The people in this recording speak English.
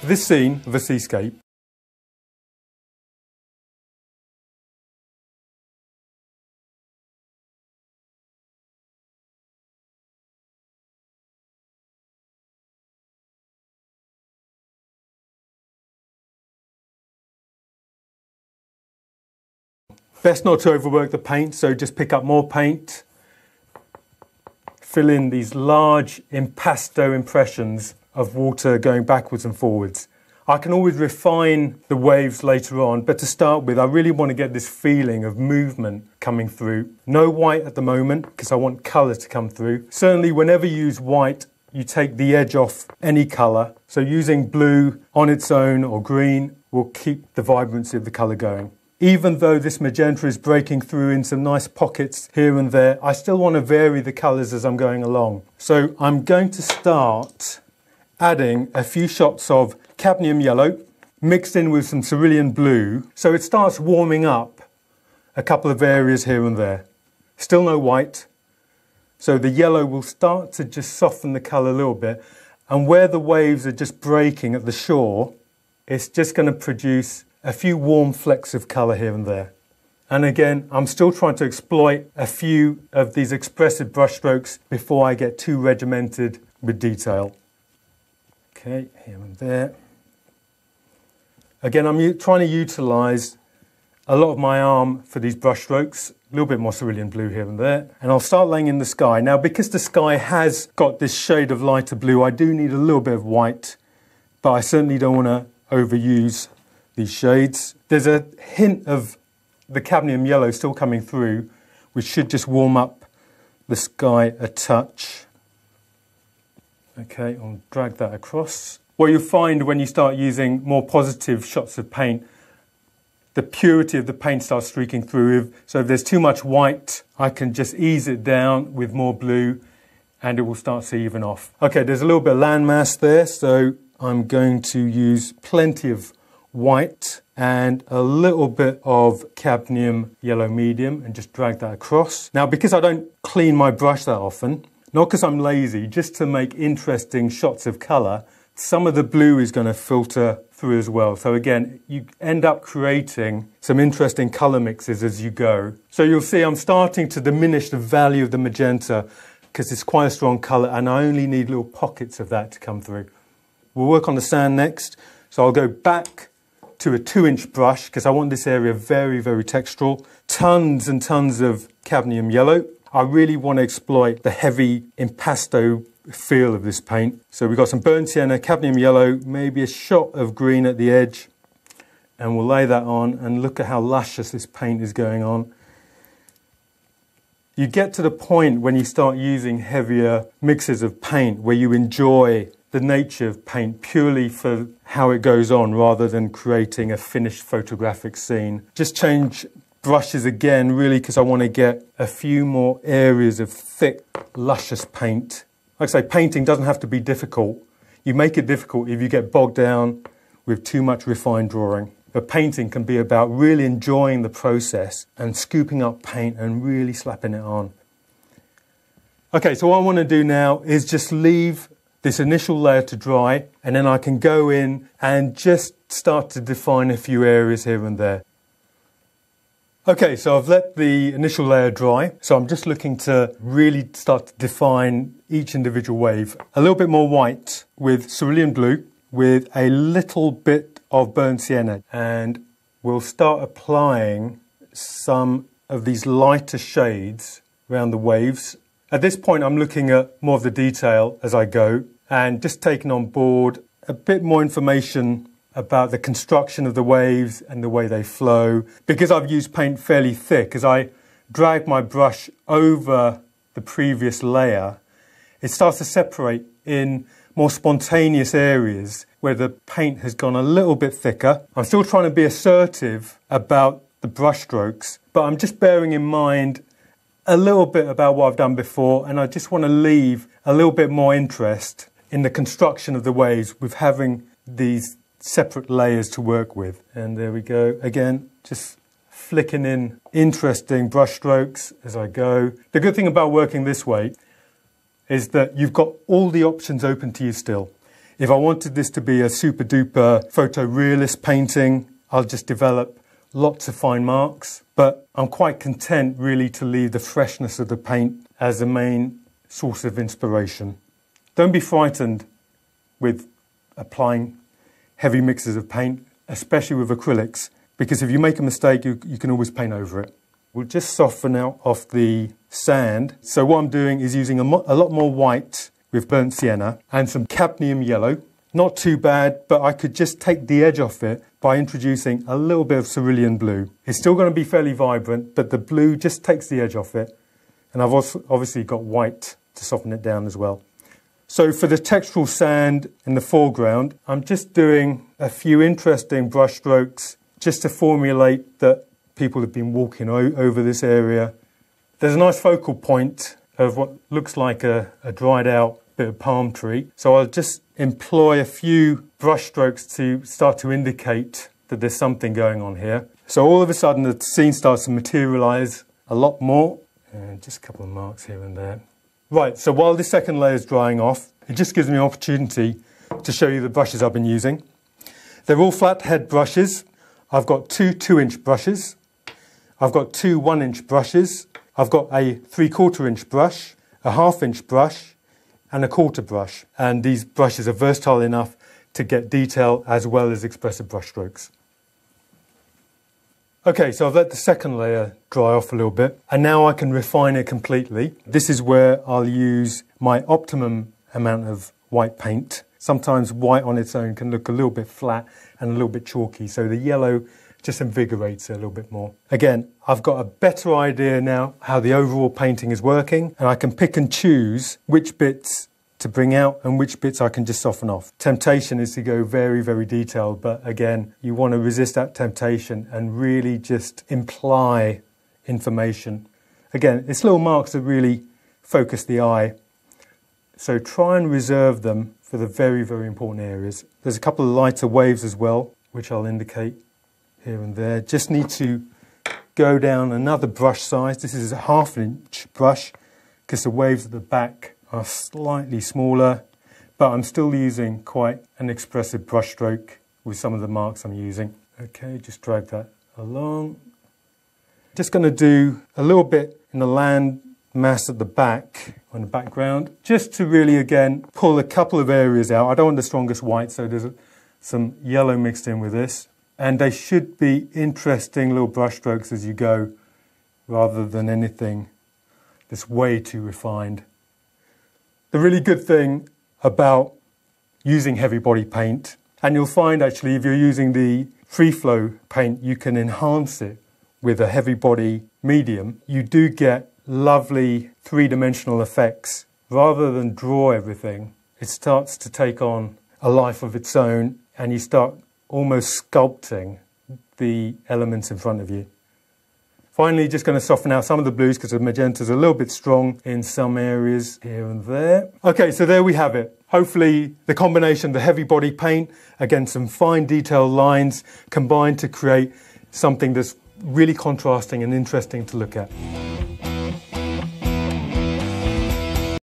This scene of a seascape best not to overwork the paint, so just pick up more paint, fill in these large impasto impressions of water going backwards and forwards. I can always refine the waves later on, but to start with, I really want to get this feeling of movement coming through. No white at the moment, because I want colour to come through. Certainly, whenever you use white, you take the edge off any colour. So using blue on its own or green will keep the vibrancy of the colour going. Even though this magenta is breaking through in some nice pockets here and there, I still want to vary the colours as I'm going along. So I'm going to start adding a few shots of cadmium yellow mixed in with some cerulean blue. So it starts warming up a couple of areas here and there. Still no white. So the yellow will start to just soften the colour a little bit. And where the waves are just breaking at the shore, it's just going to produce a few warm flecks of colour here and there. And again, I'm still trying to exploit a few of these expressive brushstrokes before I get too regimented with detail. Okay, here and there. Again, I'm trying to utilise a lot of my arm for these brushstrokes, a little bit more cerulean blue here and there. And I'll start laying in the sky. Now, because the sky has got this shade of lighter blue, I do need a little bit of white, but I certainly don't want to overuse these shades. There's a hint of the cadmium yellow still coming through, which should just warm up the sky a touch. Okay, I'll drag that across. What you'll find when you start using more positive shots of paint, the purity of the paint starts streaking through. So if there's too much white, I can just ease it down with more blue and it will start to even off. Okay, there's a little bit of landmass there, so I'm going to use plenty of white and a little bit of cadmium yellow medium and just drag that across. Now, because I don't clean my brush that often, not because I'm lazy, just to make interesting shots of colour, some of the blue is going to filter through as well. So again, you end up creating some interesting colour mixes as you go. So you'll see I'm starting to diminish the value of the magenta because it's quite a strong colour and I only need little pockets of that to come through. We'll work on the sand next. So I'll go back to a 2-inch brush because I want this area very, very textural. Tons and tons of cadmium yellow. I really want to exploit the heavy impasto feel of this paint. So we've got some burnt sienna, cadmium yellow, maybe a shot of green at the edge, and we'll lay that on and look at how luscious this paint is going on. You get to the point when you start using heavier mixes of paint where you enjoy the nature of paint purely for how it goes on rather than creating a finished photographic scene. Just change brushes again, really, because I want to get a few more areas of thick, luscious paint. Like I say, painting doesn't have to be difficult. You make it difficult if you get bogged down with too much refined drawing. But painting can be about really enjoying the process and scooping up paint and really slapping it on. Okay, so what I want to do now is just leave this initial layer to dry, and then I can go in and just start to define a few areas here and there. Okay, so I've let the initial layer dry, so I'm just looking to really start to define each individual wave. A little bit more white with cerulean blue, with a little bit of burnt sienna, and we'll start applying some of these lighter shades around the waves. At this point, I'm looking at more of the detail as I go, and just taking on board a bit more information about the construction of the waves and the way they flow. Because I've used paint fairly thick, as I drag my brush over the previous layer, it starts to separate in more spontaneous areas where the paint has gone a little bit thicker. I'm still trying to be assertive about the brush strokes, but I'm just bearing in mind a little bit about what I've done before, and I just want to leave a little bit more interest in the construction of the waves with having these separate layers to work with. And there we go. Again, just flicking in interesting brush strokes as I go. The good thing about working this way is that you've got all the options open to you still. If I wanted this to be a super duper photorealist painting, I'll just develop lots of fine marks. But I'm quite content really to leave the freshness of the paint as the main source of inspiration. Don't be frightened with applying heavy mixes of paint, especially with acrylics, because if you make a mistake, you can always paint over it. We'll just soften out off the sand. So what I'm doing is using a lot more white with burnt sienna and some cadmium yellow. Not too bad, but I could just take the edge off it by introducing a little bit of cerulean blue. It's still going to be fairly vibrant, but the blue just takes the edge off it. And I've also obviously got white to soften it down as well. So for the textural sand in the foreground, I'm just doing a few interesting brush strokes just to formulate that people have been walking over this area. There's a nice focal point of what looks like a dried out bit of palm tree. So I'll just employ a few brush strokes to start to indicate that there's something going on here. So all of a sudden the scene starts to materialize a lot more. And just a couple of marks here and there. Right, so while this second layer is drying off, it just gives me an opportunity to show you the brushes I've been using. They're all flat head brushes. I've got two 2-inch brushes. I've got two 1-inch brushes. I've got a 3/4 inch brush, a 1/2 inch brush, and a 1/4 brush. And these brushes are versatile enough to get detail as well as expressive brush strokes. Okay, so I've let the second layer dry off a little bit, and now I can refine it completely. This is where I'll use my optimum amount of white paint. Sometimes white on its own can look a little bit flat and a little bit chalky, so the yellow just invigorates it a little bit more. Again, I've got a better idea now how the overall painting is working, and I can pick and choose which bits to bring out and which bits I can just soften off. Temptation is to go very, very detailed, but again, you want to resist that temptation and really just imply information. Again, it's little marks that really focus the eye, so try and reserve them for the very, very important areas. There's a couple of lighter waves as well, which I'll indicate here and there. Just need to go down another brush size. This is a 1/2 inch brush because the waves at the back are slightly smaller, but I'm still using quite an expressive brush stroke with some of the marks I'm using. Okay, just drag that along. Just going to do a little bit in the land mass at the back, on the background, just to really, again, pull a couple of areas out. I don't want the strongest white, so there's some yellow mixed in with this. And they should be interesting little brush strokes as you go, rather than anything that's way too refined. The really good thing about using heavy body paint, and you'll find actually if you're using the free flow paint, you can enhance it with a heavy body medium. You do get lovely three-dimensional effects. Rather than draw everything, it starts to take on a life of its own, and you start almost sculpting the elements in front of you. Finally, just going to soften out some of the blues because the magenta's a little bit strong in some areas here and there. Okay, so there we have it. Hopefully the combination of the heavy body paint against some fine detailed lines combined to create something that's really contrasting and interesting to look at.